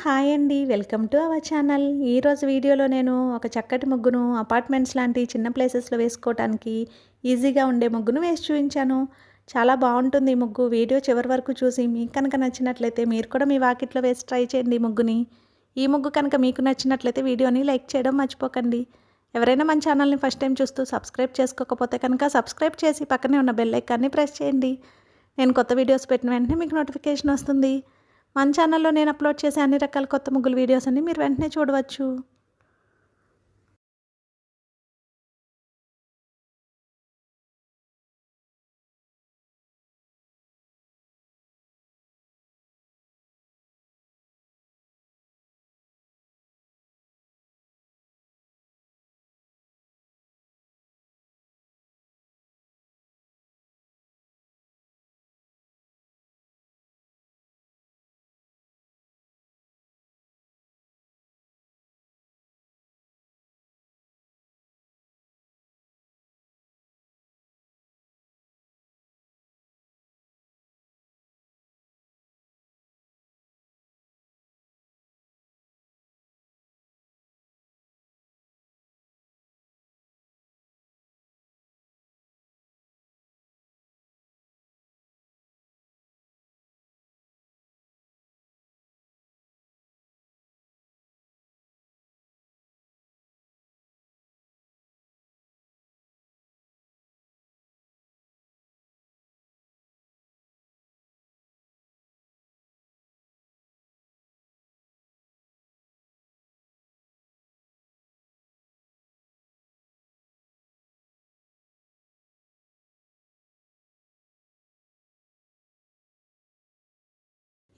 Hi అండి. Welcome to our channel. ఈరోజు వీడియోలో నేను ఒక చక్కటి ముగ్గును అపార్ట్మెంట్స్ లాంటి చిన్న ప్లేసెస్‌లో వేసుకోవటానికి ఈజీగా ఉండే ముగ్గును వేసి చూపించాను. చాలా బాగుంటుంది ఈ ముగ్గు. వీడియో చివరి వరకు చూసి మీకు కనుక నచ్చినట్లయితే మీరు కూడా మీ వాకిట్లో వేసి ట్రై చేయండి ఈ ముగ్గుని. ఈ ముగ్గు కనుక మీకు నచ్చినట్లయితే వీడియోని లైక్ చేయడం మర్చిపోకండి. ఎవరైనా మన ఛానల్ని ఫస్ట్ టైం చూస్తూ సబ్స్క్రైబ్ చేసుకోకపోతే కనుక సబ్స్క్రైబ్ చేసి పక్కనే ఉన్న బెల్ ఐకాన్ని ప్రెస్ చేయండి. నేను కొత్త వీడియోస్ పెట్టిన వెంటనే మీకు నోటిఫికేషన్ వస్తుంది. మన ఛానల్లో నేను అప్లోడ్ చేసే అన్ని రకాల కొత్త ముగ్గుల వీడియోస్ అన్ని మీరు వెంటనే చూడవచ్చు.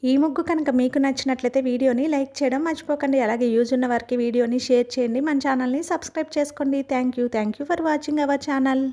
ఈ ముగ్గు కనుక మీకు నచ్చినట్లయితే వీడియోని లైక్ చేయడం మర్చిపోకండి. అలాగే యూజ్ ఉన్న వారికి వీడియోని షేర్ చేయండి. మన ఛానల్ని సబ్స్క్రైబ్ చేసుకోండి. Thank you for watching our channel.